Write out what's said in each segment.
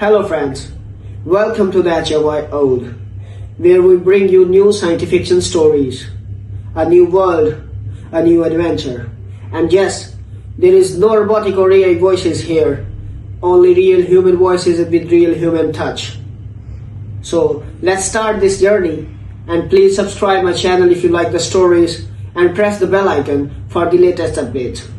Hello friends, welcome to the HFY Ode, where we bring you new science fiction stories, a new world, a new adventure. And yes, there is no robotic or AI voices here, only real human voices with real human touch. So let's start this journey, and please subscribe my channel if you like the stories and press the bell icon for the latest updates.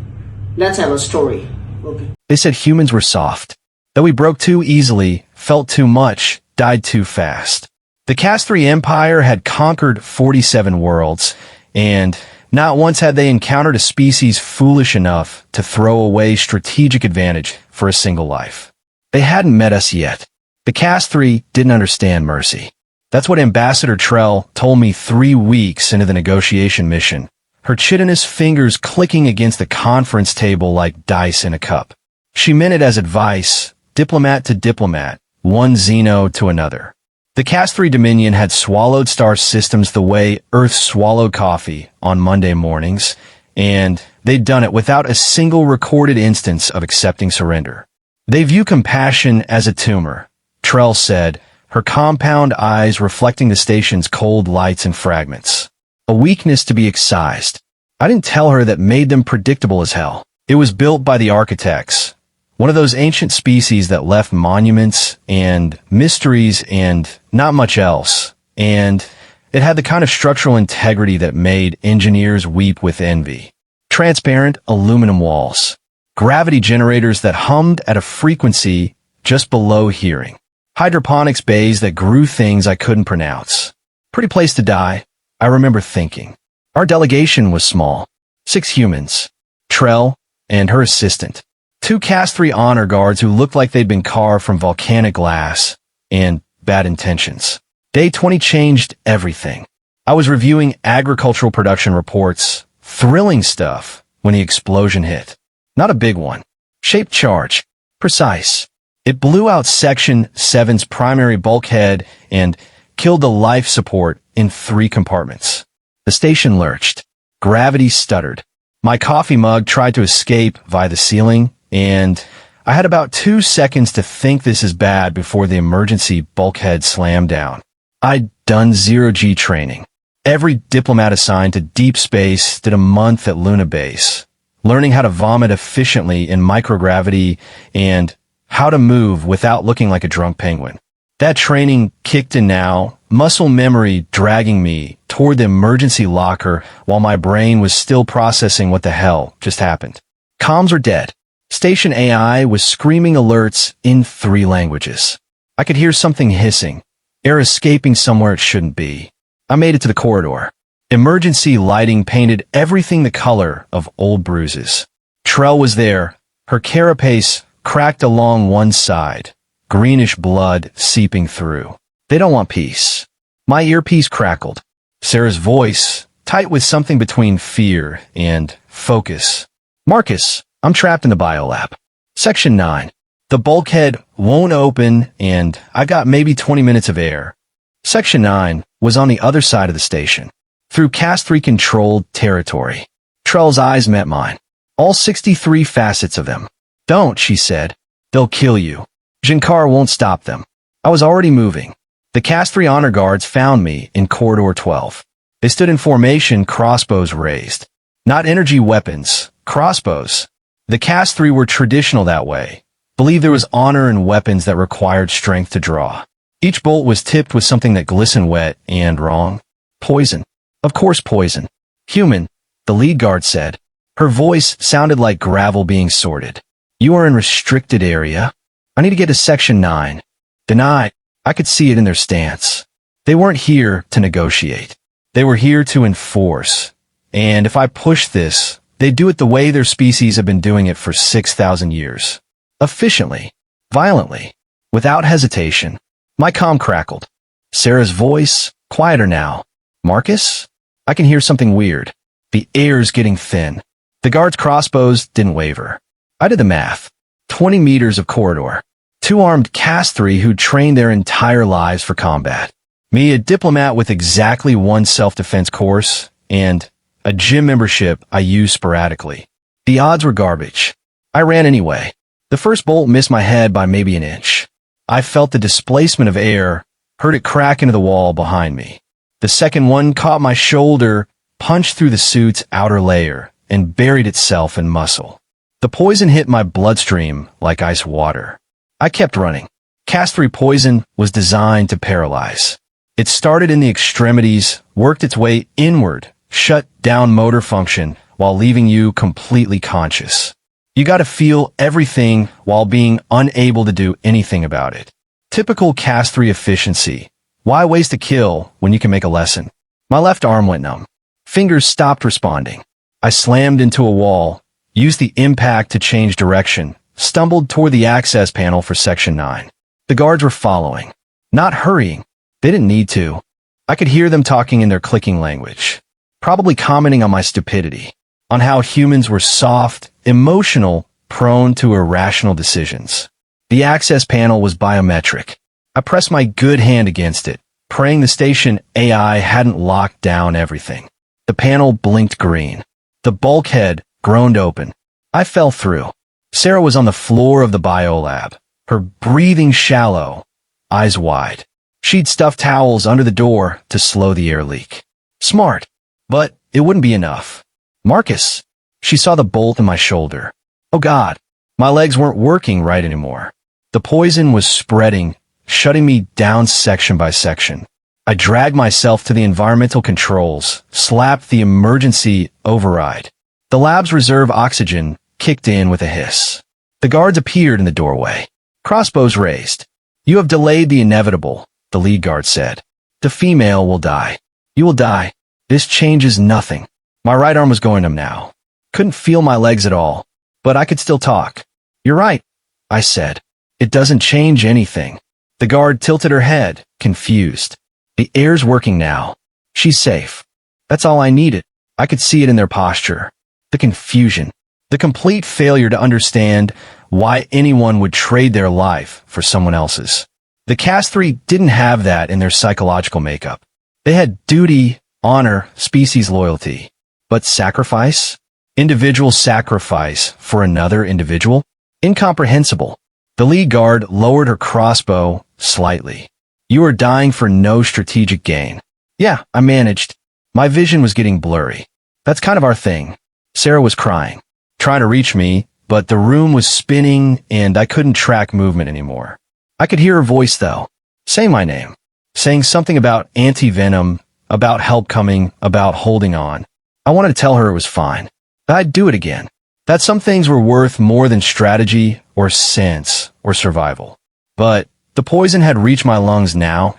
Let's have a story. Okay. They said humans were soft. That we broke too easily, felt too much, died too fast. The Cast-3 Empire had conquered 47 worlds, and not once had they encountered a species foolish enough to throw away strategic advantage for a single life. They hadn't met us yet. The Cast-3 didn't understand mercy. That's what Ambassador Trell told me 3 weeks into the negotiation mission, her chitinous fingers clicking against the conference table like dice in a cup. She meant it as advice, diplomat to diplomat, one Xeno to another. The Cast-3 Dominion had swallowed star systems the way Earth swallowed coffee on Monday mornings, and they'd done it without a single recorded instance of accepting surrender. They view compassion as a tumor, Trell said, her compound eyes reflecting the station's cold lights and fragments. A weakness to be excised. I didn't tell her that made them predictable as hell. It was built by the architects, one of those ancient species that left monuments and mysteries and not much else, and it had the kind of structural integrity that made engineers weep with envy. Transparent aluminum walls, gravity generators that hummed at a frequency just below hearing, hydroponics bays that grew things I couldn't pronounce. Pretty place to die, I remember thinking. Our delegation was small, 6 humans, Trell and her assistant. 2 Cast-3 honor guards who looked like they'd been carved from volcanic glass, and bad intentions. Day 20 changed everything. I was reviewing agricultural production reports, thrilling stuff, when the explosion hit. Not a big one. Shaped charge. Precise. It blew out Section 7's primary bulkhead and killed the life support in 3 compartments. The station lurched. Gravity stuttered. My coffee mug tried to escape via the ceiling, and I had about 2 seconds to think this is bad before the emergency bulkhead slammed down. I'd done zero-G training. Every diplomat assigned to deep space did a month at Luna Base, learning how to vomit efficiently in microgravity and how to move without looking like a drunk penguin. That training kicked in now, muscle memory dragging me toward the emergency locker while my brain was still processing what the hell just happened. Comms are dead. Station AI was screaming alerts in 3 languages. I could hear something hissing, air escaping somewhere it shouldn't be. I made it to the corridor. Emergency lighting painted everything the color of old bruises. Trell was there, her carapace cracked along one side, greenish blood seeping through. They don't want peace. My earpiece crackled. Sarah's voice, tight with something between fear and focus. Marcus, I'm trapped in the biolab. Section 9. The bulkhead won't open, and I got maybe 20 minutes of air. Section 9 was on the other side of the station, through Cast-3 controlled territory. Trell's eyes met mine. All 63 facets of them. Don't, she said. They'll kill you. Jinkar won't stop them. I was already moving. The Cast-3 honor guards found me in Corridor 12. They stood in formation, crossbows raised. Not energy weapons, crossbows. The Cast-3 were traditional that way. Believed there was honor in weapons that required strength to draw. Each bolt was tipped with something that glistened wet and wrong. Poison. Of course poison. Human, the lead guard said. Her voice sounded like gravel being sorted. You are in restricted area. I need to get to Section 9. Denied. I could see it in their stance. They weren't here to negotiate. They were here to enforce. And if I pushed this, they'd do it the way their species have been doing it for 6,000 years. Efficiently. Violently. Without hesitation. My comm crackled. Sarah's voice, quieter now. Marcus? I can hear something weird. The air's getting thin. The guards' crossbows didn't waver. I did the math. 20 meters of corridor. 2 armed Cast-3 who'd trained their entire lives for combat. Me, a diplomat with exactly 1 self-defense course, and a gym membership I used sporadically. The odds were garbage. I ran anyway. The first bolt missed my head by maybe an inch. I felt the displacement of air, heard it crack into the wall behind me. The second one caught my shoulder, punched through the suit's outer layer, and buried itself in muscle. The poison hit my bloodstream like ice water. I kept running. Cask-3 poison was designed to paralyze. It started in the extremities, worked its way inward, shut down motor function while leaving you completely conscious. You got to feel everything while being unable to do anything about it. Typical Cask-3 efficiency. Why waste a kill when you can make a lesson? My left arm went numb. Fingers stopped responding. I slammed into a wall, used the impact to change direction, stumbled toward the access panel for Section 9. The guards were following. Not hurrying. They didn't need to. I could hear them talking in their clicking language. Probably commenting on my stupidity. On how humans were soft, emotional, prone to irrational decisions. The access panel was biometric. I pressed my good hand against it, praying the station AI hadn't locked down everything. The panel blinked green. The bulkhead groaned open. I fell through. Sarah was on the floor of the biolab, her breathing shallow, eyes wide. She'd stuffed towels under the door to slow the air leak. Smart, but it wouldn't be enough. Marcus. She saw the bolt in my shoulder. Oh God, my legs weren't working right anymore. The poison was spreading, shutting me down section by section. I dragged myself to the environmental controls, slapped the emergency override. The lab's reserve oxygen kicked in with a hiss. The guards appeared in the doorway. Crossbows raised. You have delayed the inevitable, the lead guard said. The female will die. You will die. This changes nothing. My right arm was going numb now. Couldn't feel my legs at all, but I could still talk. You're right, I said. It doesn't change anything. The guard tilted her head, confused. The air's working now. She's safe. That's all I needed. I could see it in their posture. The confusion. The complete failure to understand why anyone would trade their life for someone else's. The Cask-3 didn't have that in their psychological makeup. They had duty, honor, species loyalty. But sacrifice? Individual sacrifice for another individual? Incomprehensible. The lead guard lowered her crossbow slightly. You are dying for no strategic gain. Yeah, I managed. My vision was getting blurry. That's kind of our thing. Sarah was crying, trying to reach me, but the room was spinning and I couldn't track movement anymore. I could hear her voice though, saying my name, saying something about anti-venom, about help coming, about holding on. I wanted to tell her it was fine. I'd do it again. That some things were worth more than strategy or sense or survival. But the poison had reached my lungs now,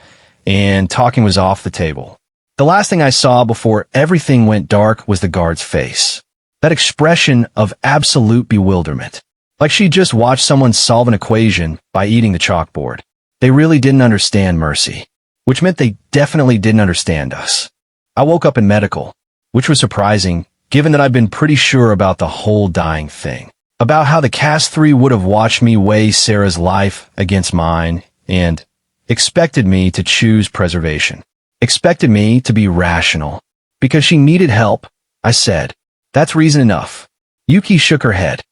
and talking was off the table. The last thing I saw before everything went dark was the guard's face. That expression of absolute bewilderment. Like she just watched someone solve an equation by eating the chalkboard. They really didn't understand mercy, which meant they definitely didn't understand us. I woke up in medical, which was surprising, given that I'd been pretty sure about the whole dying thing. About how the Cask-3 would have watched me weigh Sarah's life against mine and expected me to choose preservation. Expected me to be rational. Because she needed help, I said. That's reason enough. Yuki shook her head.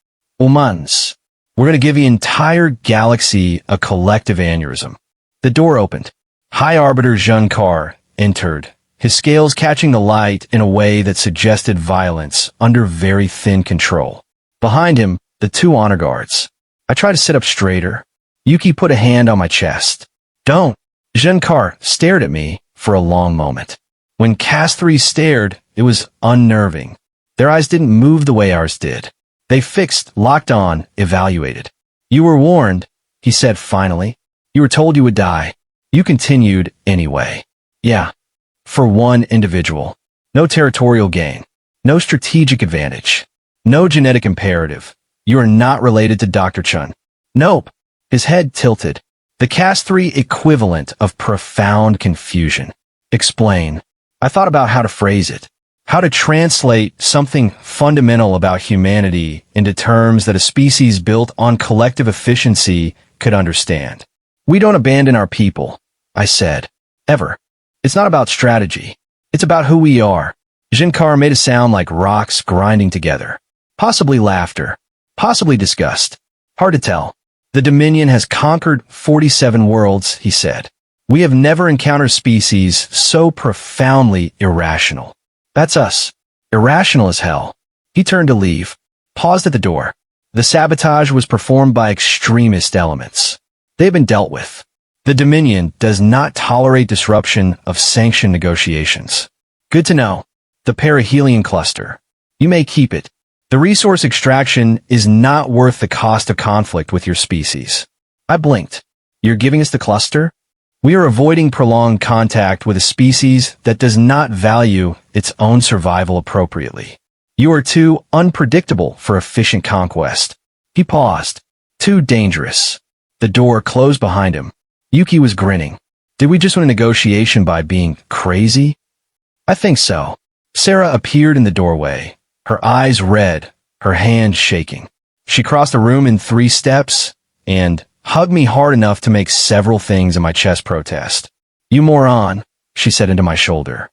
Humans. We're going to give the entire galaxy a collective aneurysm. The door opened. High Arbiter Junkar entered, his scales catching the light in a way that suggested violence under very thin control. Behind him, the two honor guards. I tried to sit up straighter. Yuki put a hand on my chest. Don't. Junkar stared at me for a long moment. When Cask-3 stared, it was unnerving. Their eyes didn't move the way ours did. They fixed, locked on, evaluated. You were warned, he said finally. You were told you would die. You continued anyway. Yeah. For one individual. No territorial gain. No strategic advantage. No genetic imperative. You are not related to Dr. Chun. Nope. His head tilted. The Cask-3 equivalent of profound confusion. Explain. I thought about how to phrase it. How to translate something fundamental about humanity into terms that a species built on collective efficiency could understand. We don't abandon our people, I said. Ever. It's not about strategy. It's about who we are. Junkar made a sound like rocks grinding together. Possibly laughter. Possibly disgust. Hard to tell. The Dominion has conquered 47 worlds, he said. We have never encountered species so profoundly irrational. That's us. Irrational as hell. He turned to leave, paused at the door. The sabotage was performed by extremist elements. They've been dealt with. The Dominion does not tolerate disruption of sanctioned negotiations. Good to know. The perihelion cluster. You may keep it. The resource extraction is not worth the cost of conflict with your species. I blinked. You're giving us the cluster? We are avoiding prolonged contact with a species that does not value its own survival appropriately. You are too unpredictable for efficient conquest. He paused. Too dangerous. The door closed behind him. Yuki was grinning. Did we just win a negotiation by being crazy? I think so. Sarah appeared in the doorway, her eyes red, her hand shaking. She crossed the room in 3 steps and hugged me hard enough to make several things in my chest protest. You moron, she said into my shoulder.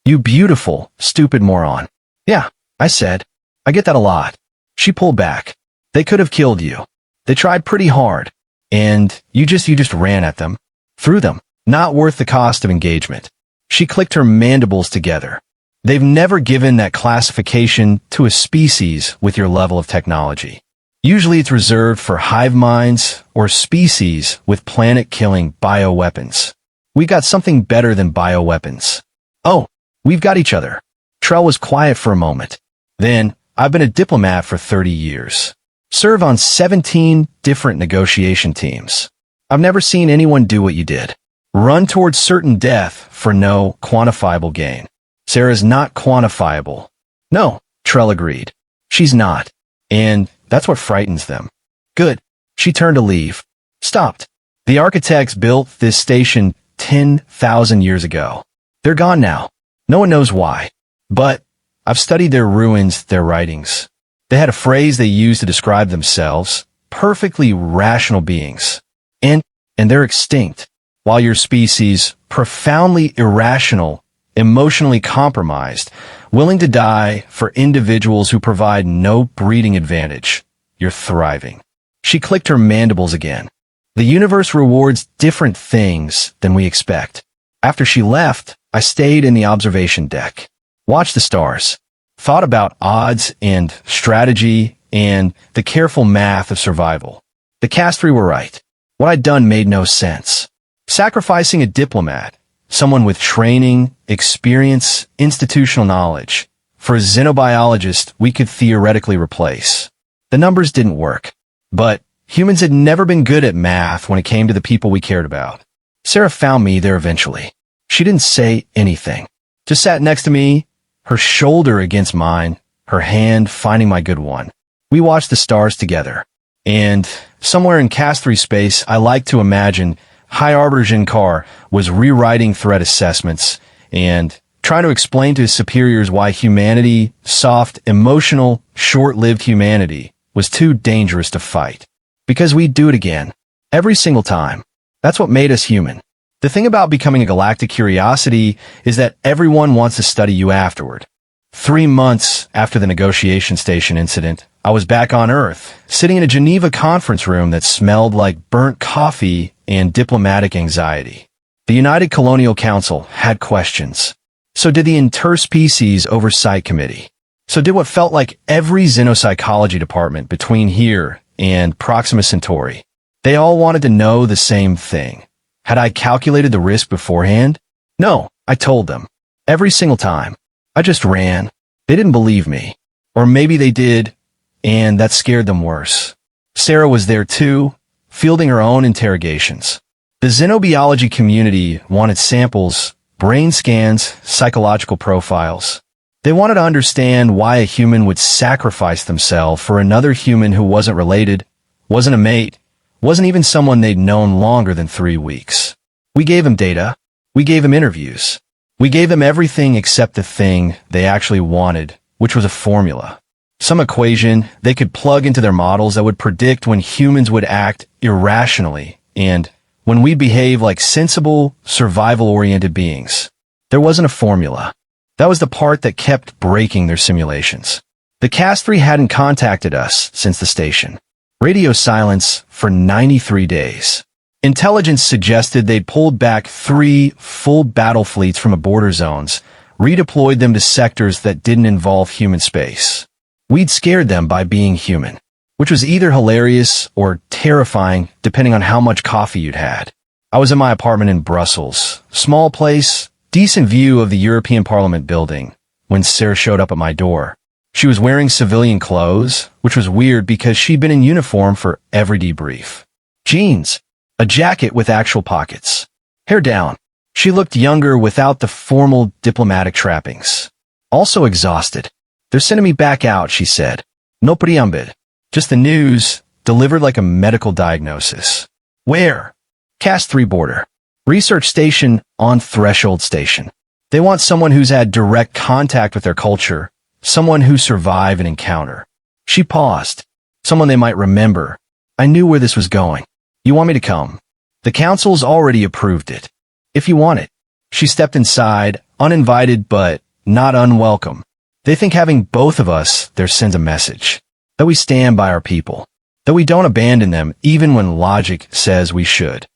You beautiful, stupid moron. Yeah, I said. I get that a lot. She pulled back. They could have killed you. They tried pretty hard. And you just ran at them. Through them. Not worth the cost of engagement. She clicked her mandibles together. They've never given that classification to a species with your level of technology. Usually it's reserved for hive minds or species with planet-killing bioweapons. We got something better than bioweapons. Oh, we've got each other. Trell was quiet for a moment. Then, I've been a diplomat for 30 years. Serve on 17 different negotiation teams. I've never seen anyone do what you did. Run towards certain death for no quantifiable gain. Sarah's not quantifiable. No, Trell agreed. She's not. And that's what frightens them. Good. She turned to leave. Stopped. The architects built this station 10,000 years ago. They're gone now. No one knows why. But I've studied their ruins, their writings. They had a phrase they used to describe themselves. Perfectly rational beings. And they're extinct. While your species, profoundly irrational, emotionally compromised, willing to die for individuals who provide no breeding advantage. You're thriving. She clicked her mandibles again. The universe rewards different things than we expect. After she left, I stayed in the observation deck. Watched the stars. Thought about odds and strategy and the careful math of survival. The cast 3 were right. What I'd done made no sense. Sacrificing a diplomat, someone with training, experience, institutional knowledge, for a xenobiologist we could theoretically replace. The numbers didn't work. But humans had never been good at math when it came to the people we cared about. Sarah found me there eventually. She didn't say anything. Just sat next to me, her shoulder against mine, her hand finding my good one. We watched the stars together. And somewhere in Cast 3 space, I like to imagine High Arbiter Jinkar was rewriting threat assessments and trying to explain to his superiors why humanity, soft, emotional, short-lived humanity, was too dangerous to fight. Because we'd do it again. Every single time. That's what made us human. The thing about becoming a galactic curiosity is that everyone wants to study you afterward. 3 months after the negotiation station incident, I was back on Earth, sitting in a Geneva conference room that smelled like burnt coffee and diplomatic anxiety. The United Colonial Council had questions. So did the Interspecies Oversight Committee. So did what felt like every xenopsychology department between here and Proxima Centauri. They all wanted to know the same thing. Had I calculated the risk beforehand? No, I told them. Every single time. I just ran. They didn't believe me. Or maybe they did, and that scared them worse. Sarah was there too, fielding her own interrogations. The xenobiology community wanted samples, brain scans, psychological profiles. They wanted to understand why a human would sacrifice themselves for another human who wasn't related, wasn't a mate, wasn't even someone they'd known longer than 3 weeks. We gave them data. We gave them interviews. We gave them everything except the thing they actually wanted, which was a formula. Some equation they could plug into their models that would predict when humans would act irrationally and when we behave like sensible, survival-oriented beings. There wasn't a formula. That was the part that kept breaking their simulations. The Cast 3 hadn't contacted us since the station. Radio silence for 93 days. Intelligence suggested they'd pulled back 3 full battle fleets from the border zones, redeployed them to sectors that didn't involve human space. We'd scared them by being human, which was either hilarious or terrifying depending on how much coffee you'd had. I was in my apartment in Brussels, small place, decent view of the European Parliament building, when Sarah showed up at my door. She was wearing civilian clothes, which was weird because she'd been in uniform for every debrief. Jeans, a jacket with actual pockets, hair down. She looked younger without the formal diplomatic trappings. Also exhausted. They're sending me back out, she said. No priambid. Just the news, delivered like a medical diagnosis. Where? Cast 3 border. Research station on Threshold Station. They want someone who's had direct contact with their culture, someone who survived an encounter. She paused. Someone they might remember. I knew where this was going. You want me to come? The council's already approved it. If you want it. She stepped inside, uninvited but not unwelcome. They think having both of us there sends a message. That we stand by our people. That we don't abandon them even when logic says we should.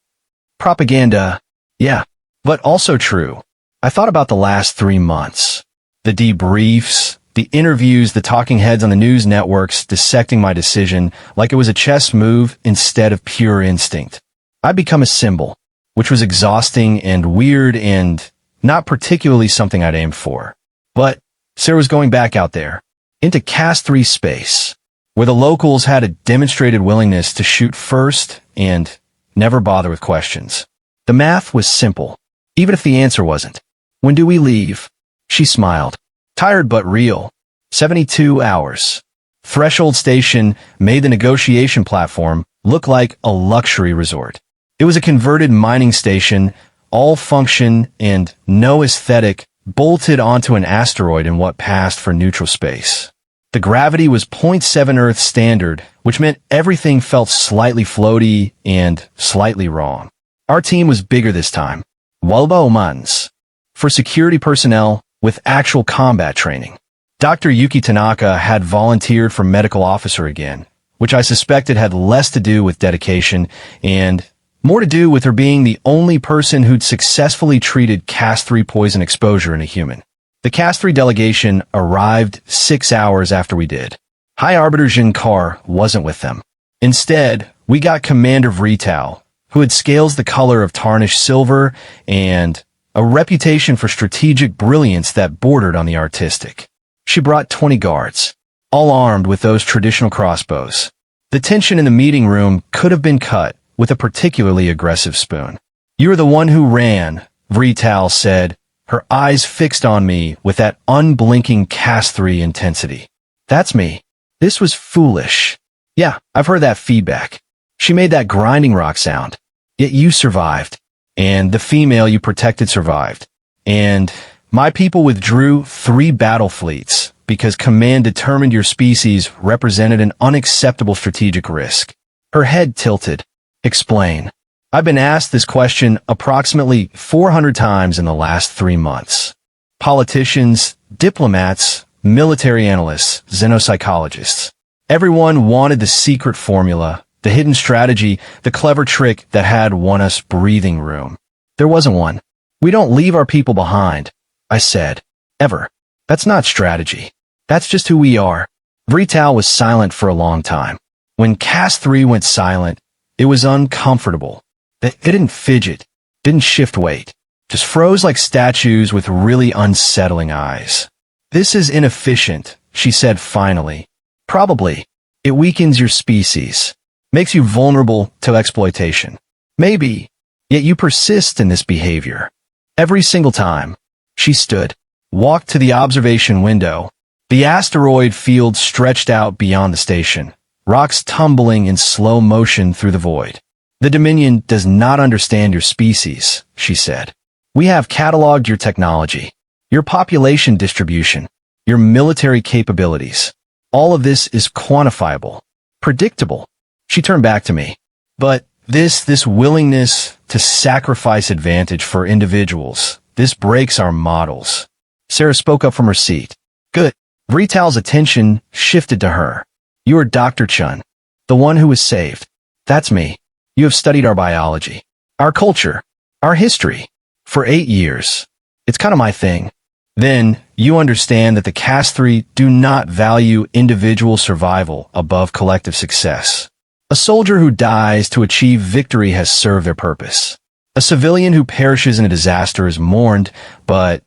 Propaganda, yeah, but also true. I thought about the last 3 months. The debriefs, the interviews, the talking heads on the news networks dissecting my decision like it was a chess move instead of pure instinct. I'd become a symbol, which was exhausting and weird and not particularly something I'd aimed for. But Sarah was going back out there, into Cast 3 space, where the locals had a demonstrated willingness to shoot first and never bother with questions. The math was simple, even if the answer wasn't. When do we leave? She smiled. Tired but real. 72 hours. Threshold Station made the negotiation platform look like a luxury resort. It was a converted mining station, all function and no aesthetic, bolted onto an asteroid in what passed for neutral space. The gravity was 0.7 Earth standard, which meant everything felt slightly floaty and slightly wrong. Our team was bigger this time. Walbo Mans. For security personnel with actual combat training. Dr. Yuki Tanaka had volunteered for medical officer again, which I suspected had less to do with dedication and more to do with her being the only person who'd successfully treated Cast 3 poison exposure in a human. The Cast 3 delegation arrived 6 hours after we did. High Arbiter Jin Kar wasn't with them. Instead, we got Commander Vrital, who had scales the color of tarnished silver and a reputation for strategic brilliance that bordered on the artistic. She brought 20 guards, all armed with those traditional crossbows. The tension in the meeting room could have been cut with a particularly aggressive spoon. "You're the one who ran," Vrital said, her eyes fixed on me with that unblinking Cast 3 intensity. "That's me. This was foolish. Yeah, I've heard that feedback. She made that grinding rock sound. Yet you survived. And the female you protected survived. And my people withdrew 3 battle fleets because command determined your species represented an unacceptable strategic risk." Her head tilted. "Explain." I've been asked this question approximately 400 times in the last 3 months. Politicians, diplomats, military analysts, xenopsychologists. Everyone wanted the secret formula, the hidden strategy, the clever trick that had won us breathing room. There wasn't one. "We don't leave our people behind," I said. "Ever. That's not strategy. That's just who we are." Vrital was silent for a long time. When Cast 3 went silent, it was uncomfortable. They didn't fidget, didn't shift weight, just froze like statues with really unsettling eyes. "This is inefficient," she said finally. "Probably. It weakens your species, makes you vulnerable to exploitation. Maybe, yet you persist in this behavior. Every single time." She stood, walked to the observation window. The asteroid field stretched out beyond the station, rocks tumbling in slow motion through the void. "The Dominion does not understand your species," she said. "We have cataloged your technology, your population distribution, your military capabilities. All of this is quantifiable, predictable." She turned back to me. "But this willingness to sacrifice advantage for individuals, this breaks our models." Sarah spoke up from her seat. "Good." Vrital's attention shifted to her. "You are Dr. Chun. The one who was saved. That's me. You have studied our biology, our culture, our history. For 8 years. It's kind of my thing. Then, you understand that the Cath-3 do not value individual survival above collective success. A soldier who dies to achieve victory has served their purpose. A civilian who perishes in a disaster is mourned, but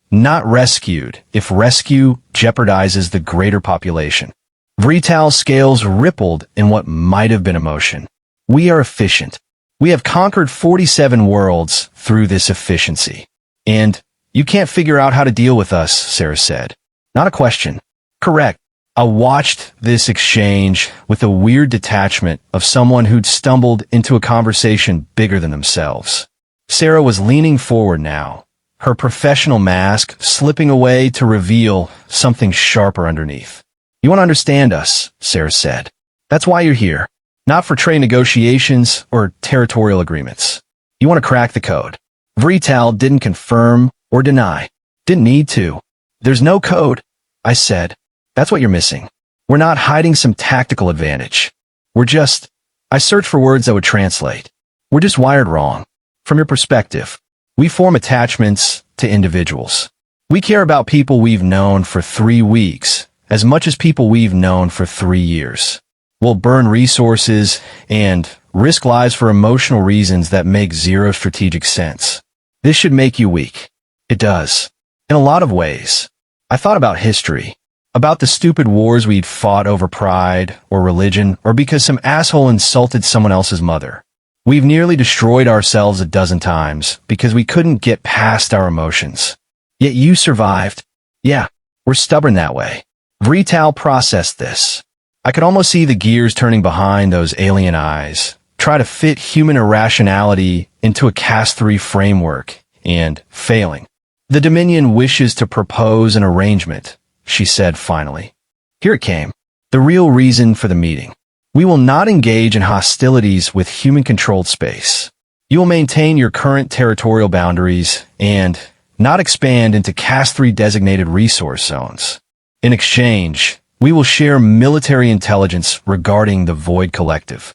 not rescued if rescue jeopardizes the greater population. Vrital's scales rippled in what might have been emotion. We are efficient. We have conquered 47 worlds through this efficiency. And you can't figure out how to deal with us, Sarah said. Not a question. Correct. I watched this exchange with a weird detachment of someone who'd stumbled into a conversation bigger than themselves. Sarah was leaning forward now, her professional mask slipping away to reveal something sharper underneath. You want to understand us, Sarah said. That's why you're here. Not for trade negotiations or territorial agreements. You want to crack the code. Vrital didn't confirm or deny. Didn't need to. There's no code, I said. That's what you're missing. We're not hiding some tactical advantage. I searched for words that would translate. We're just wired wrong. From your perspective, we form attachments to individuals. We care about people we've known for 3 weeks as much as people we've known for 3 years. We'll burn resources and risk lives for emotional reasons that make zero strategic sense. This should make you weak. It does. In a lot of ways. I thought about history. About the stupid wars we'd fought over pride or religion or because some asshole insulted someone else's mother. We've nearly destroyed ourselves a dozen times because we couldn't get past our emotions. Yet you survived. Yeah, we're stubborn that way. Vrital processed this. I could almost see the gears turning behind those alien eyes, try to fit human irrationality into a Cath-3 framework, and failing. The Dominion wishes to propose an arrangement, she said finally. Here it came. The real reason for the meeting. We will not engage in hostilities with human-controlled space. You will maintain your current territorial boundaries and not expand into Cath-3 designated resource zones. In exchange, we will share military intelligence regarding the Void Collective.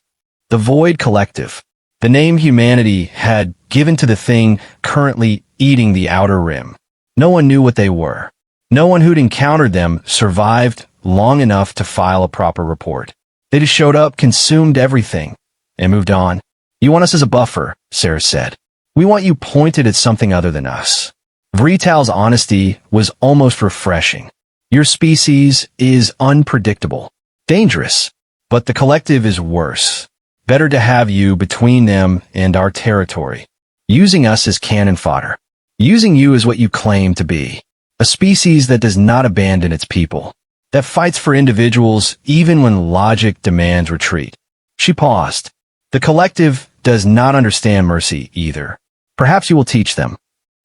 The Void Collective, the name humanity had given to the thing currently eating the Outer Rim. No one knew what they were. No one who'd encountered them survived long enough to file a proper report. They just showed up, consumed everything, and moved on. You want us as a buffer, Sarah said. We want you pointed at something other than us. Vrital's honesty was almost refreshing. Your species is unpredictable, dangerous, but the collective is worse. Better to have you between them and our territory, using us as cannon fodder, using you as what you claim to be, a species that does not abandon its people, that fights for individuals even when logic demands retreat. She paused. The collective does not understand mercy either. Perhaps you will teach them.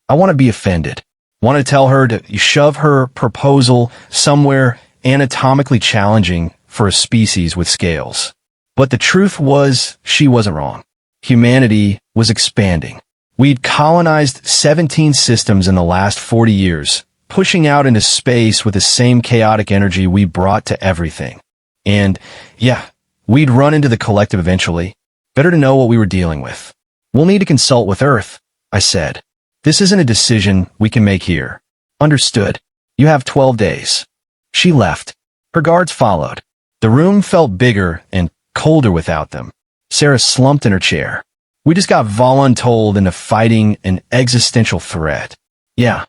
I want to be offended. Want to tell her to shove her proposal somewhere anatomically challenging for a species with scales. But the truth was, she wasn't wrong. Humanity was expanding. We'd colonized 17 systems in the last 40 years, pushing out into space with the same chaotic energy we brought to everything. And, yeah, we'd run into the collective eventually. Better to know what we were dealing with. We'll need to consult with Earth, I said. This isn't a decision we can make here. Understood. You have 12 days. She left. Her guards followed. The room felt bigger and colder without them. Sarah slumped in her chair. We just got voluntold into fighting an existential threat. Yeah,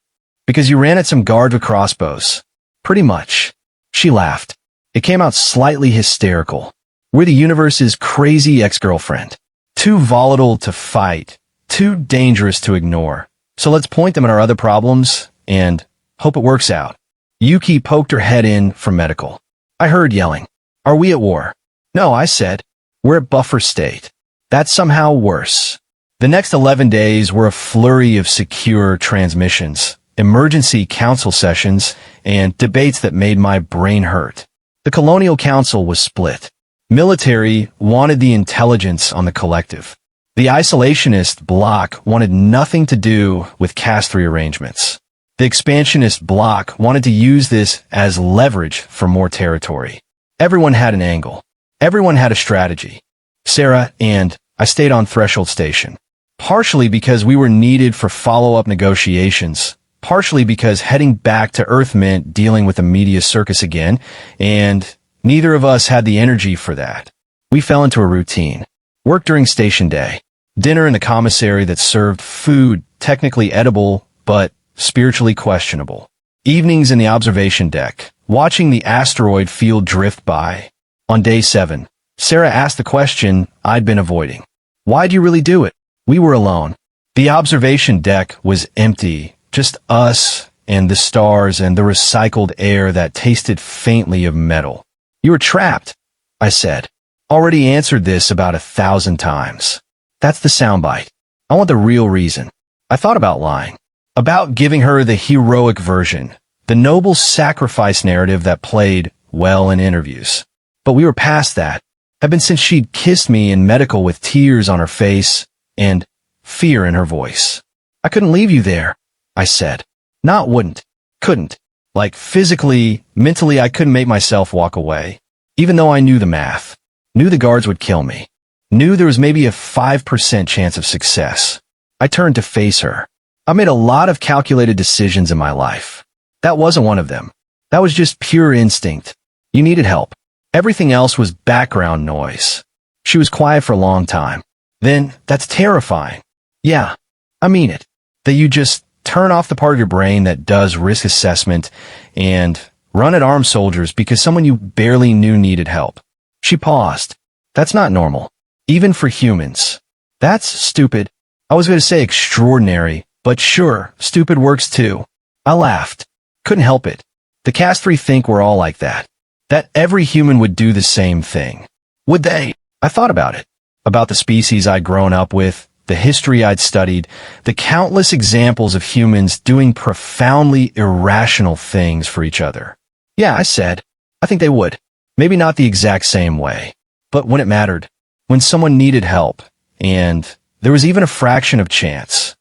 because you ran at some guards with crossbows. Pretty much. She laughed. It came out slightly hysterical. We're the universe's crazy ex-girlfriend. Too volatile to fight. Too dangerous to ignore. So let's point them at our other problems and hope it works out. Yuki poked her head in for medical. I heard yelling. Are we at war? No, I said. We're at buffer state. That's somehow worse. The next 11 days were a flurry of secure transmissions, emergency council sessions, and debates that made my brain hurt. The Colonial Council was split. Military wanted the intelligence on the collective. The isolationist bloc wanted nothing to do with Cath-3 arrangements. The expansionist bloc wanted to use this as leverage for more territory. Everyone had an angle. Everyone had a strategy. Sarah and I stayed on Threshold Station. Partially because we were needed for follow-up negotiations, partially because heading back to Earth meant dealing with a media circus again, and neither of us had the energy for that. We fell into a routine. Work during station day. Dinner in the commissary that served food technically edible, but spiritually questionable. Evenings in the observation deck, watching the asteroid field drift by. On day 7, Sarah asked the question I'd been avoiding. Why'd you really do it? We were alone. The observation deck was empty, just us and the stars and the recycled air that tasted faintly of metal. You were trapped, I said. Already answered this about 1,000 times. That's the soundbite. I want the real reason. I thought about lying. About giving her the heroic version, the noble sacrifice narrative that played well in interviews. But we were past that. Had been since she'd kissed me in medical with tears on her face and fear in her voice. I couldn't leave you there, I said. Not wouldn't. Couldn't. Like physically, mentally, I couldn't make myself walk away. Even though I knew the math. Knew the guards would kill me. Knew there was maybe a 5% chance of success. I turned to face her. I made a lot of calculated decisions in my life. That wasn't one of them. That was just pure instinct. You needed help. Everything else was background noise. She was quiet for a long time. Then, that's terrifying. Yeah, I mean it. That you just turn off the part of your brain that does risk assessment and run at armed soldiers because someone you barely knew needed help. She paused. That's not normal. Even for humans. That's stupid. I was going to say extraordinary, but sure, stupid works too. I laughed. Couldn't help it. The Cast 3 think we're all like that. That every human would do the same thing. Would they? I thought about it. About the species I'd grown up with, the history I'd studied, the countless examples of humans doing profoundly irrational things for each other. Yeah, I said. I think they would. Maybe not the exact same way. But when it mattered. When someone needed help. And there was even a fraction of chance.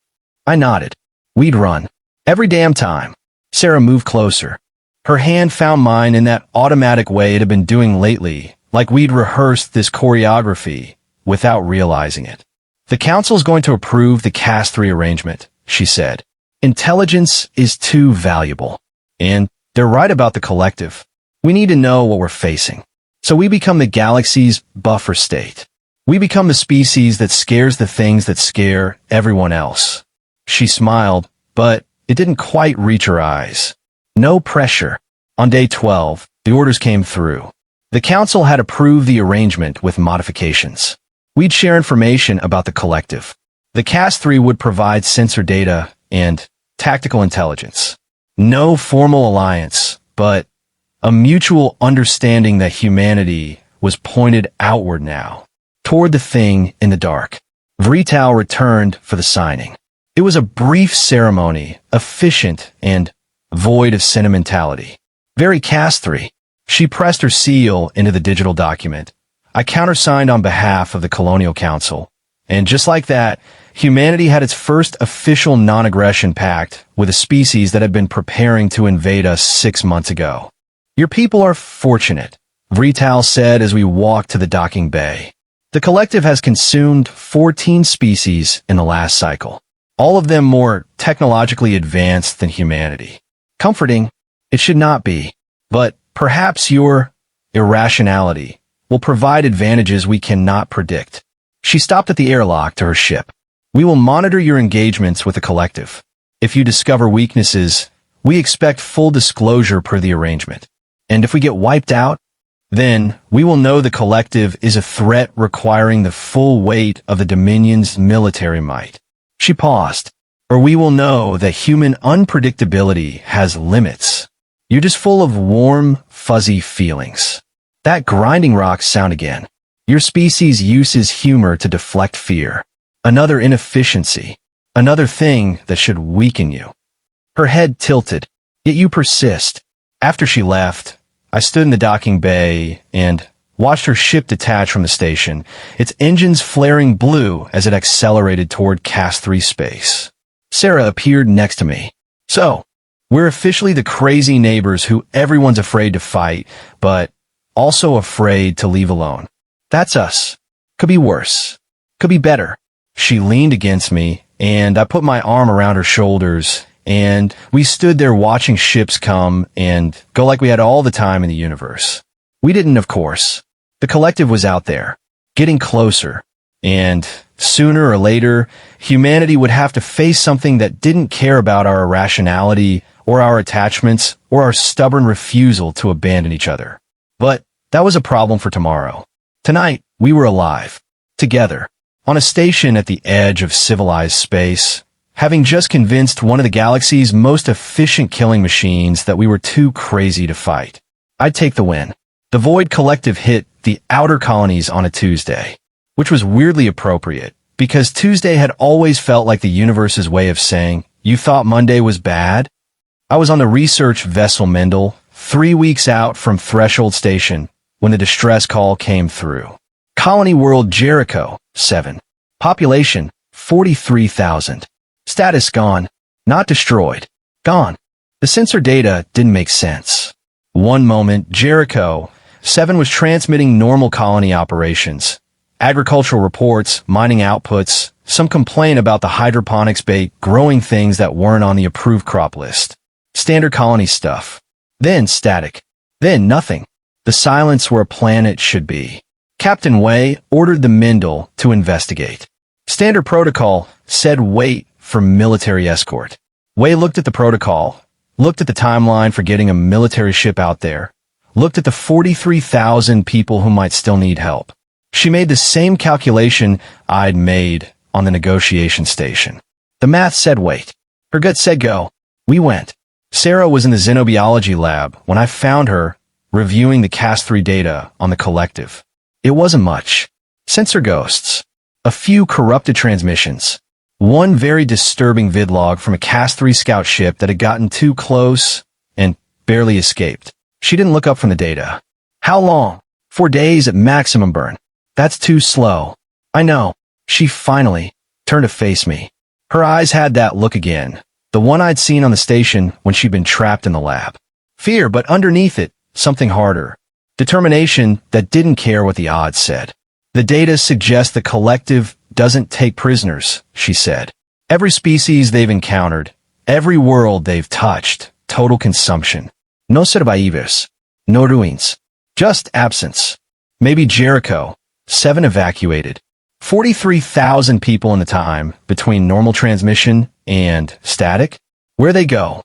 I nodded. We'd run. Every damn time. Sarah moved closer. Her hand found mine in that automatic way it had been doing lately, like we'd rehearsed this choreography without realizing it. The council's going to approve the Cast 3 arrangement, she said. Intelligence is too valuable. And they're right about the collective. We need to know what we're facing. So we become the galaxy's buffer state. We become the species that scares the things that scare everyone else. She smiled, but it didn't quite reach her eyes. No pressure. On day 12, the orders came through. The council had approved the arrangement with modifications. We'd share information about the collective. The Cast 3 would provide sensor data and tactical intelligence. No formal alliance, but a mutual understanding that humanity was pointed outward now, toward the thing in the dark. Vrital returned for the signing. It was a brief ceremony, efficient and void of sentimentality. Very Cast 3. She pressed her seal into the digital document. I countersigned on behalf of the Colonial Council. And just like that, humanity had its first official non-aggression pact with a species that had been preparing to invade us 6 months ago. Your people are fortunate, Vrital said as we walked to the docking bay. The collective has consumed 14 species in the last cycle. All of them more technologically advanced than humanity. Comforting, it should not be, but perhaps your irrationality will provide advantages we cannot predict. She stopped at the airlock to her ship. We will monitor your engagements with the collective. If you discover weaknesses, we expect full disclosure per the arrangement. And if we get wiped out, then we will know the collective is a threat requiring the full weight of the Dominion's military might. She paused. Or we will know that human unpredictability has limits. You're just full of warm, fuzzy feelings. That grinding rock sound again. Your species uses humor to deflect fear. Another inefficiency. Another thing that should weaken you. Her head tilted, yet you persist. After she left, I stood in the docking bay and watched her ship detach from the station, its engines flaring blue as it accelerated toward Cast 3 space. Sarah appeared next to me. So, we're officially the crazy neighbors who everyone's afraid to fight, but also afraid to leave alone. That's us. Could be worse. Could be better. She leaned against me, and I put my arm around her shoulders, and we stood there watching ships come and go like we had all the time in the universe. We didn't, of course. The collective was out there, getting closer, and sooner or later, humanity would have to face something that didn't care about our irrationality or our attachments or our stubborn refusal to abandon each other. But that was a problem for tomorrow. Tonight, we were alive, together, on a station at the edge of civilized space, having just convinced one of the galaxy's most efficient killing machines that we were too crazy to fight. I'd take the win. The Void Collective hit the outer colonies on a Tuesday, which was weirdly appropriate, because Tuesday had always felt like the universe's way of saying, "You thought Monday was bad?" I was on the research vessel Mendel, 3 weeks out from Threshold Station, when the distress call came through. Colony World Jericho, 7. Population, 43,000. Status gone. Not destroyed. Gone. The sensor data didn't make sense. One moment, Jericho, 7 was transmitting normal colony operations. Agricultural reports, mining outputs, some complaint about the hydroponics bait growing things that weren't on the approved crop list. Standard colony stuff. Then static. Then nothing. The silence where a planet should be. Captain Wei ordered the Mendel to investigate. Standard protocol said wait for military escort. Wei looked at the protocol, looked at the timeline for getting a military ship out there, looked at the 43,000 people who might still need help. She made the same calculation I'd made on the negotiation station. The math said wait. Her gut said go. We went. Sarah was in the xenobiology lab when I found her reviewing the Cas3 data on the collective. It wasn't much. Sensor ghosts. A few corrupted transmissions. One very disturbing vidlog from a Cas3 scout ship that had gotten too close and barely escaped. She didn't look up from the data. How long? 4 days at maximum burn. That's too slow. I know. She finally turned to face me. Her eyes had that look again. The one I'd seen on the station when she'd been trapped in the lab. Fear, but underneath it, something harder. Determination that didn't care what the odds said. The data suggests the collective doesn't take prisoners, she said. Every species they've encountered, every world they've touched, total consumption. No sobrevivers. No ruins. Just absence. Maybe Jericho. 7 evacuated. 43,000 people in the time between normal transmission and static? Where they go?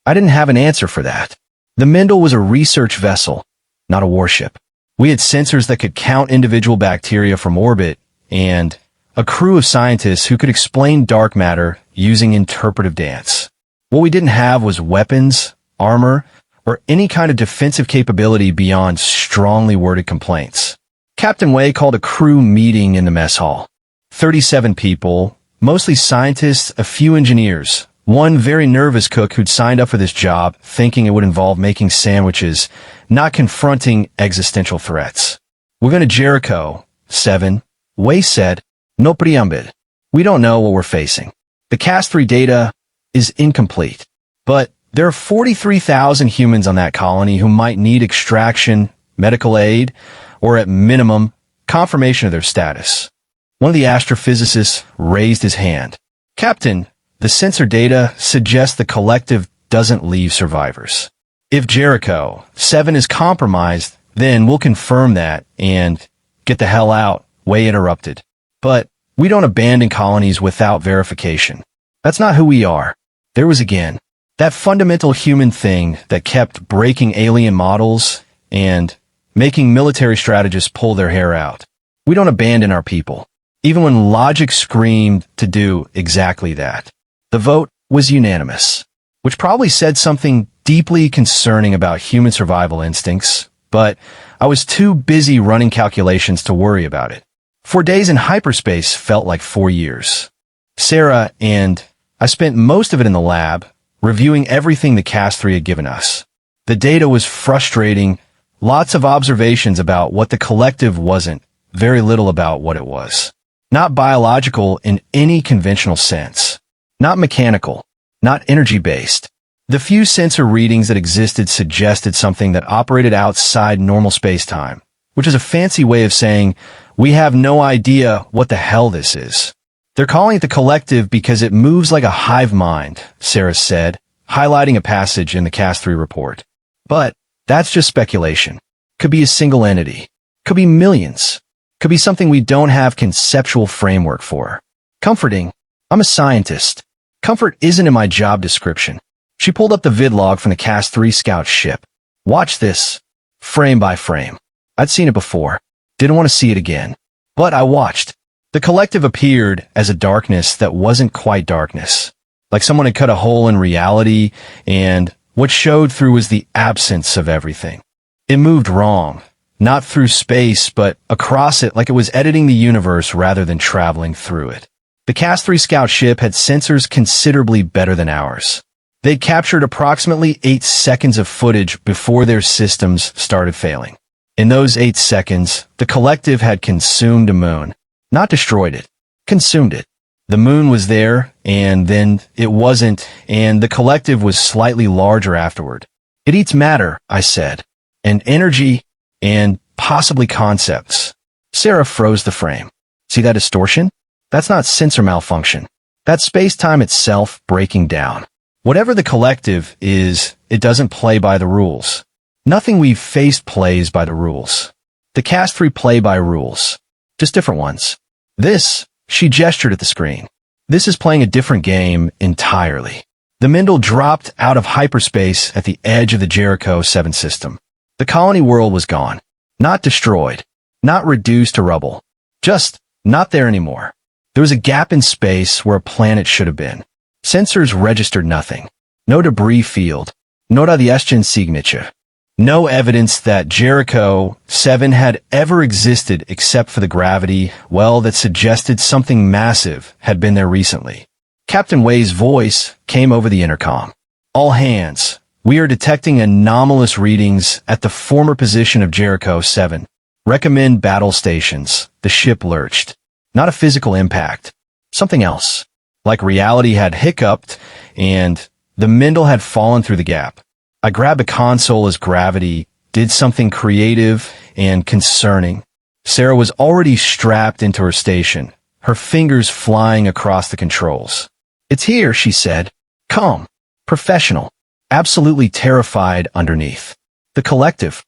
I didn't have an answer for that. The Mendel was a research vessel, not a warship. We had sensors that could count individual bacteria from orbit and a crew of scientists who could explain dark matter using interpretive dance. What we didn't have was weapons, armor, or any kind of defensive capability beyond strongly worded complaints. Captain Wei called a crew meeting in the mess hall. 37 people, mostly scientists, a few engineers, one very nervous cook who'd signed up for this job thinking it would involve making sandwiches, not confronting existential threats. We're going to Jericho, 7. Wei said, no preambid. We don't know what we're facing. The Cas3 data is incomplete, but there are 43,000 humans on that colony who might need extraction, medical aid, or at minimum, confirmation of their status. One of the astrophysicists raised his hand. Captain, the sensor data suggests the collective doesn't leave survivors. If Jericho, 7 is compromised, then we'll confirm that and get the hell out, Wei interrupted. But we don't abandon colonies without verification. That's not who we are. There was again that fundamental human thing that kept breaking alien models and making military strategists pull their hair out. We don't abandon our people, even when logic screamed to do exactly that. The vote was unanimous, which probably said something deeply concerning about human survival instincts, but I was too busy running calculations to worry about it. 4 days in hyperspace felt like 4 years. Sarah and I spent most of it in the lab, reviewing everything the Cas3 had given us. The data was frustrating, lots of observations about what the collective wasn't, very little about what it was. Not biological in any conventional sense. Not mechanical. Not energy-based. The few sensor readings that existed suggested something that operated outside normal space-time, which is a fancy way of saying, we have no idea what the hell this is. They're calling it the collective because it moves like a hive mind, Sarah said, highlighting a passage in the Cas3 report. But that's just speculation. Could be a single entity. Could be millions. Could be something we don't have conceptual framework for. Comforting. I'm a scientist. Comfort isn't in my job description. She pulled up the vidlog from the Cas3 scout ship. Watch this. Frame by frame. I'd seen it before. Didn't want to see it again. But I watched. The collective appeared as a darkness that wasn't quite darkness. Like someone had cut a hole in reality, and what showed through was the absence of everything. It moved wrong. Not through space, but across it like it was editing the universe rather than traveling through it. The Cas3 scout ship had sensors considerably better than ours. They'd captured approximately 8 seconds of footage before their systems started failing. In those 8 seconds, the collective had consumed a moon. Not destroyed it. Consumed it. The moon was there, and then it wasn't, and the collective was slightly larger afterward. It eats matter, I said, and energy, and possibly concepts. Sarah froze the frame. See that distortion? That's not sensor malfunction. That's space-time itself breaking down. Whatever the collective is, it doesn't play by the rules. Nothing we've faced plays by the rules. The Cas3 play by rules. Just different ones. This, she gestured at the screen. This is playing a different game entirely. The Mindel dropped out of hyperspace at the edge of the Jericho 7 system. The colony world was gone. Not destroyed. Not reduced to rubble. Just not there anymore. There was a gap in space where a planet should have been. Sensors registered nothing. No debris field. No radiation signature. No evidence that Jericho 7 had ever existed except for the gravity, well, that suggested something massive had been there recently. Captain Wei's voice came over the intercom. All hands. We are detecting anomalous readings at the former position of Jericho 7. Recommend battle stations. The ship lurched. Not a physical impact. Something else. Like reality had hiccuped, and the Mindel had fallen through the gap. I grabbed the console as gravity did something creative and concerning. Sarah was already strapped into her station, her fingers flying across the controls. It's here, she said. Calm. Professional. Absolutely terrified underneath. The collective.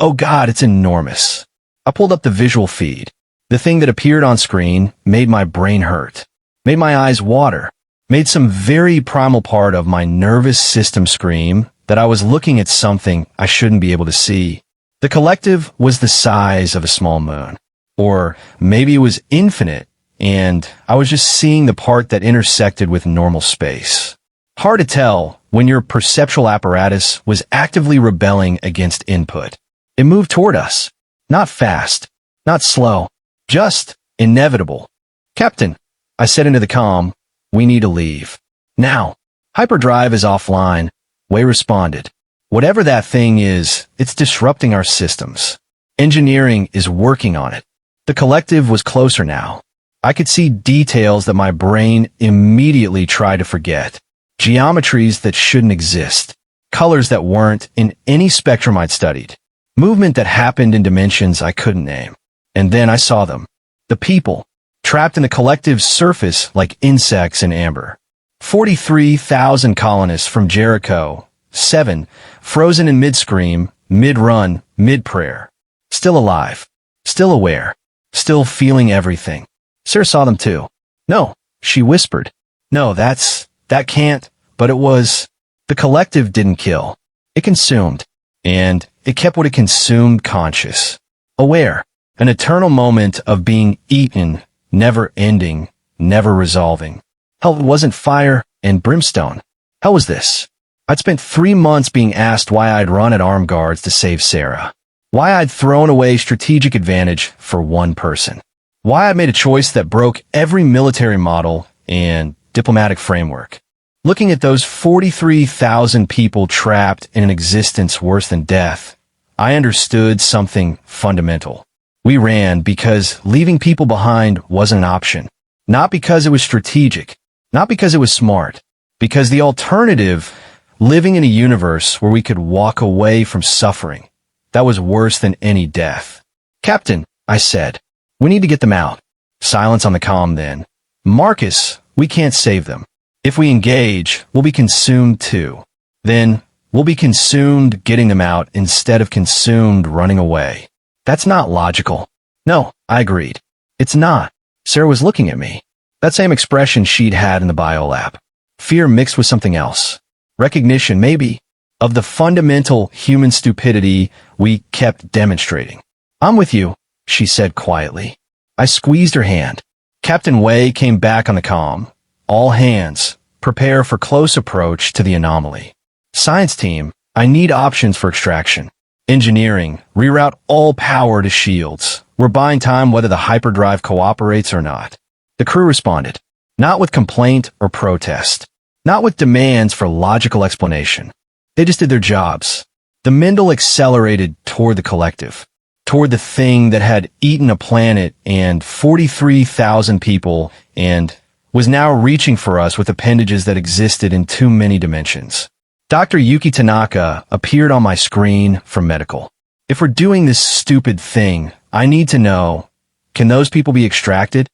Oh God, it's enormous. I pulled up the visual feed. The thing that appeared on screen made my brain hurt. Made my eyes water. Made some very primal part of my nervous system scream that I was looking at something I shouldn't be able to see. The collective was the size of a small moon. Or maybe it was infinite, and I was just seeing the part that intersected with normal space. Hard to tell when your perceptual apparatus was actively rebelling against input. It moved toward us. Not fast. Not slow. Just inevitable. Captain, I said into the comm, we need to leave. Now. Hyperdrive is offline. Wei responded. Whatever that thing is, it's disrupting our systems. Engineering is working on it. The collective was closer now. I could see details that my brain immediately tried to forget. Geometries that shouldn't exist. Colors that weren't in any spectrum I'd studied. Movement that happened in dimensions I couldn't name. And then I saw them. The people. Trapped in the collective's surface like insects in amber. 43,000 colonists from Jericho 7, frozen in mid-scream, mid-run, mid-prayer. Still alive. Still aware. Still feeling everything. Sarah saw them too. No, she whispered. No, that can't, but it was. The collective didn't kill. It consumed. And it kept what it consumed conscious. Aware. An eternal moment of being eaten, never ending, never resolving. Hell, it wasn't fire and brimstone. How was this? I'd spent 3 months being asked why I'd run at armed guards to save Sarah. Why I'd thrown away strategic advantage for one person. Why I'd made a choice that broke every military model and diplomatic framework. Looking at those 43,000 people trapped in an existence worse than death, I understood something fundamental. We ran because leaving people behind wasn't an option. Not because it was strategic. Not because it was smart. Because the alternative living in a universe where we could walk away from suffering. That was worse than any death. Captain, I said, we need to get them out. Silence on the comm then. Marcus, we can't save them. If we engage, we'll be consumed too. Then, we'll be consumed getting them out instead of consumed running away. That's not logical. No, I agreed. It's not. Sarah was looking at me. That same expression she'd had in the biolab. Fear mixed with something else. Recognition, maybe, of the fundamental human stupidity we kept demonstrating. I'm with you, she said quietly. I squeezed her hand. Captain Wei came back on the comm. All hands, prepare for close approach to the anomaly. Science team, I need options for extraction. Engineering, reroute all power to shields. We're buying time whether the hyperdrive cooperates or not. The crew responded, not with complaint or protest, not with demands for logical explanation. They just did their jobs. The Mendel accelerated toward the collective, toward the thing that had eaten a planet and 43,000 people and was now reaching for us with appendages that existed in too many dimensions. Dr. Yuki Tanaka appeared on my screen for medical. If we're doing this stupid thing, I need to know, can those people be extracted?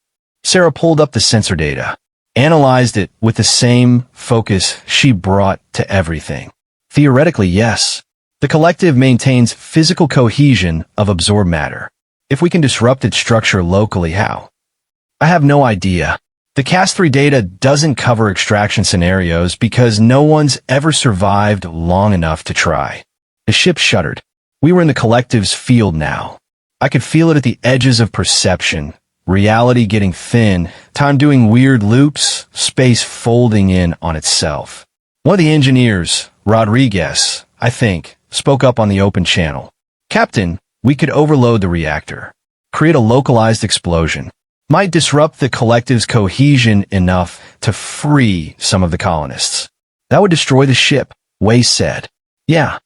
Sarah pulled up the sensor data, analyzed it with the same focus she brought to everything. Theoretically, yes. The collective maintains physical cohesion of absorbed matter. If we can disrupt its structure locally, how? I have no idea. The Cas3 data doesn't cover extraction scenarios because no one's ever survived long enough to try. The ship shuddered. We were in the collective's field now. I could feel it at the edges of perception, reality getting thin, time doing weird loops, space folding in on itself. One of the engineers, Rodriguez, I think, spoke up on the open channel. Captain, we could overload the reactor, create a localized explosion. Might disrupt the collective's cohesion enough to free some of the colonists. That would destroy the ship, Wei said. Yeah.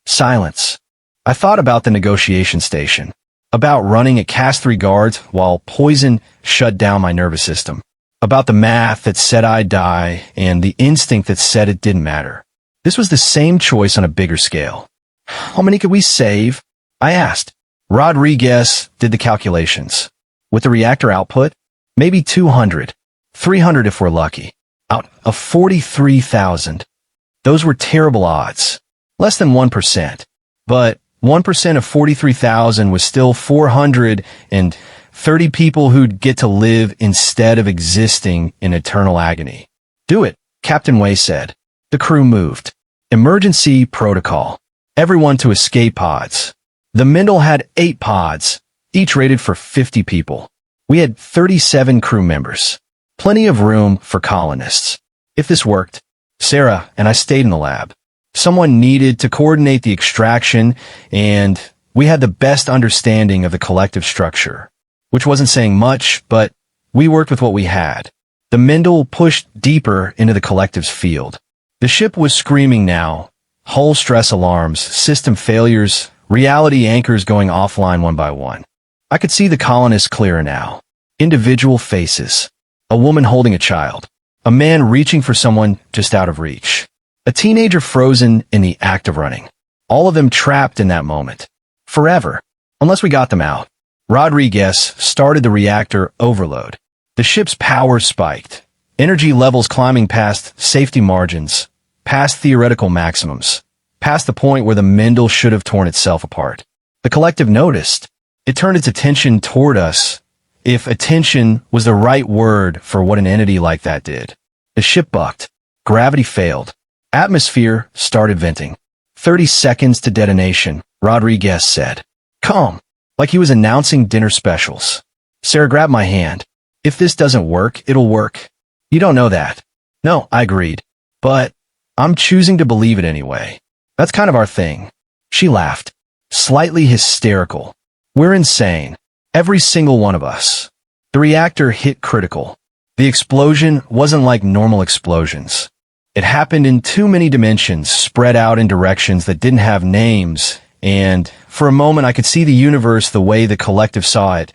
Silence. I thought about the negotiation station, about running at Cas3 guards while poison shut down my nervous system, about the math that said I'd die and the instinct that said it didn't matter. This was the same choice on a bigger scale. How many could we save? I asked. Rodriguez did the calculations. With the reactor output, maybe 200, 300 if we're lucky, out of 43,000. Those were terrible odds, less than 1%. But 1% of 43,000 was still 430 people who'd get to live instead of existing in eternal agony. Do it, Captain Wei said. The crew moved. Emergency protocol. Everyone to escape pods. The Mendel had 8 pods, each rated for 50 people. We had 37 crew members. Plenty of room for colonists. If this worked, Sarah and I stayed in the lab. Someone needed to coordinate the extraction, and we had the best understanding of the collective structure, which wasn't saying much, but we worked with what we had. The Mendel pushed deeper into the collective's field. The ship was screaming now. Hull stress alarms, system failures, reality anchors going offline one by one. I could see the colonists clearer now. Individual faces. A woman holding a child. A man reaching for someone just out of reach. A teenager frozen in the act of running. All of them trapped in that moment. Forever. Unless we got them out. Rodriguez started the reactor overload. The ship's power spiked. Energy levels climbing past safety margins. Past theoretical maximums. Past the point where the Mendel should have torn itself apart. The collective noticed. It turned its attention toward us, if attention was the right word for what an entity like that did. The ship bucked. Gravity failed. Atmosphere started venting. 30 seconds to detonation, Rodriguez said. Calm, like he was announcing dinner specials. Sarah grabbed my hand. If this doesn't work, it'll work. You don't know that. No, I agreed. But I'm choosing to believe it anyway. That's kind of our thing. She laughed. Slightly hysterical. We're insane. Every single one of us. The reactor hit critical. The explosion wasn't like normal explosions. It happened in too many dimensions, spread out in directions that didn't have names, and for a moment I could see the universe the way the collective saw it.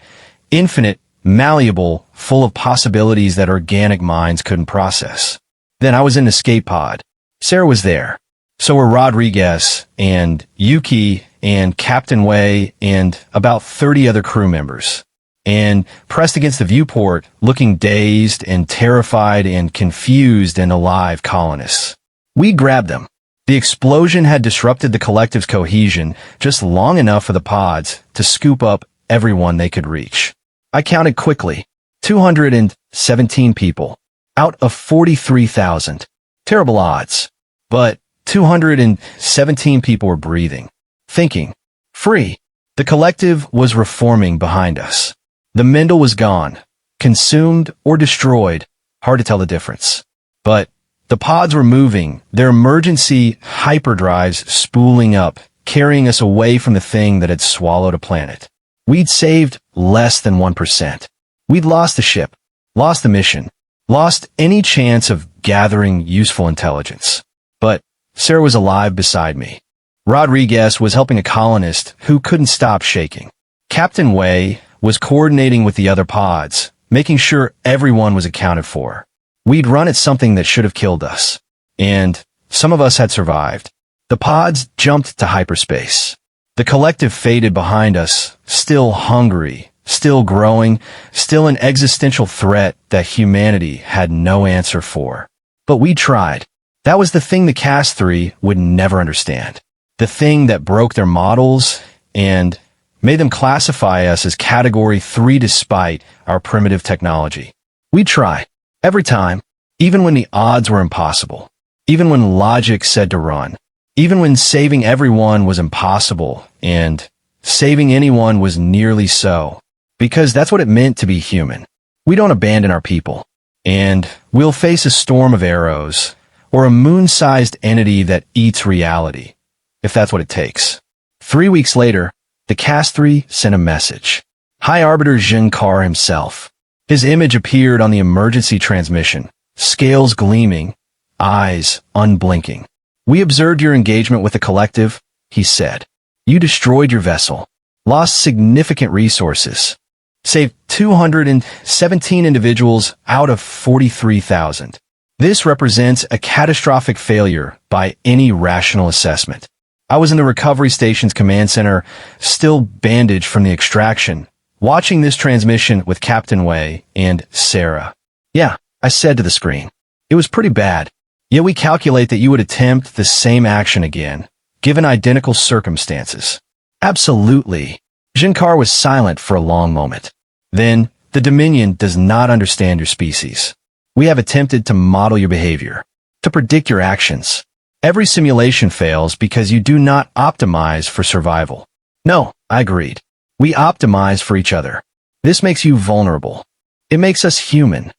Infinite, malleable, full of possibilities that organic minds couldn't process. Then I was in the escape pod. Sarah was there. So were Rodriguez and Yuki and Captain Wei and about 30 other crew members. And pressed against the viewport, looking dazed and terrified and confused and alive colonists. We grabbed them. The explosion had disrupted the collective's cohesion just long enough for the pods to scoop up everyone they could reach. I counted quickly. 217 people. Out of 43,000. Terrible odds. But 217 people were breathing. Thinking. Free. The collective was reforming behind us. The Mendel was gone. Consumed or destroyed. Hard to tell the difference. But the pods were moving, their emergency hyperdrives spooling up, carrying us away from the thing that had swallowed a planet. We'd saved less than 1%. We'd lost the ship, lost the mission, lost any chance of gathering useful intelligence. But Sarah was alive beside me. Rodriguez was helping a colonist who couldn't stop shaking. Captain Wei was coordinating with the other pods, making sure everyone was accounted for. We'd run at something that should have killed us. And some of us had survived. The pods jumped to hyperspace. The collective faded behind us, still hungry, still growing, still an existential threat that humanity had no answer for. But we tried. That was the thing the Cast 3 would never understand. The thing that broke their models and made them classify us as Category 3 despite our primitive technology. We'd try. Every time, even when the odds were impossible, even when logic said to run, even when saving everyone was impossible and saving anyone was nearly so, because that's what it meant to be human. We don't abandon our people, and we'll face a storm of arrows or a moon-sized entity that eats reality, if that's what it takes. 3 weeks later, the Cast 3 sent a message. High Arbiter Jinkar himself. His image appeared on the emergency transmission, scales gleaming, eyes unblinking. We observed your engagement with the collective, he said. You destroyed your vessel, lost significant resources, saved 217 individuals out of 43,000. This represents a catastrophic failure by any rational assessment. I was in the recovery station's command center, still bandaged from the extraction, watching this transmission with Captain Wei and Sarah. Yeah, I said to the screen. It was pretty bad. Yet we calculate that you would attempt the same action again, given identical circumstances. Absolutely. Jinkar was silent for a long moment. Then, the Dominion does not understand your species. We have attempted to model your behavior, to predict your actions. Every simulation fails because you do not optimize for survival. No, I agreed. We optimize for each other. This makes you vulnerable. It makes us human.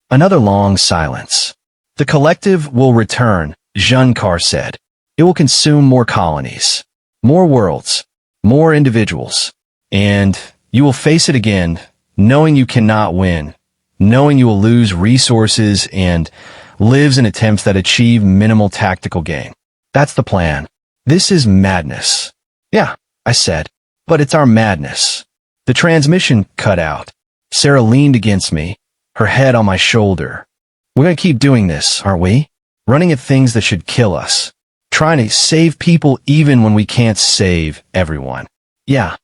Another long silence. The collective will return, Jinkar said. It will consume more colonies, more worlds, more individuals. And you will face it again, knowing you cannot win, knowing you will lose resources and lives in attempts that achieve minimal tactical gain. That's the plan. This is madness. Yeah, I said, but it's our madness. The transmission cut out. Sarah leaned against me, her head on my shoulder. We're going to keep doing this, aren't we? Running at things that should kill us. Trying to save people even when we can't save everyone. Yeah,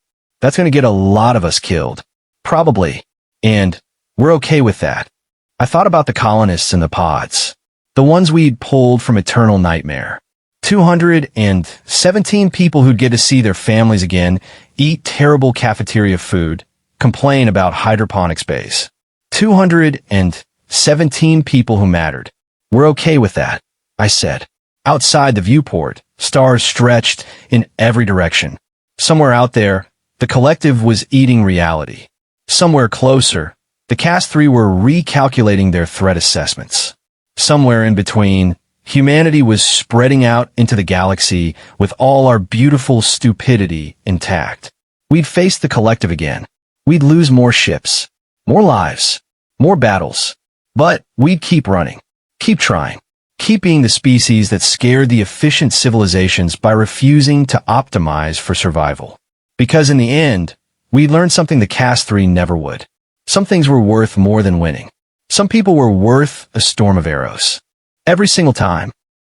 that's going to get a lot of us killed. Probably. And we're okay with that. I thought about the colonists in the pods. The ones we'd pulled from eternal nightmare. 217 people who'd get to see their families again, eat terrible cafeteria food, complain about hydroponics bays. 217 people who mattered. We're okay with that, I said. Outside the viewport, stars stretched in every direction. Somewhere out there, the collective was eating reality. Somewhere closer, the Cast 3 were recalculating their threat assessments. Somewhere in between, humanity was spreading out into the galaxy with all our beautiful stupidity intact. We'd face the collective again. We'd lose more ships, more lives, more battles. But we'd keep running, keep trying, keep being the species that scared the efficient civilizations by refusing to optimize for survival. Because in the end, we'd learned something the Cast 3 never would. Some things were worth more than winning. Some people were worth a storm of arrows. Every single time.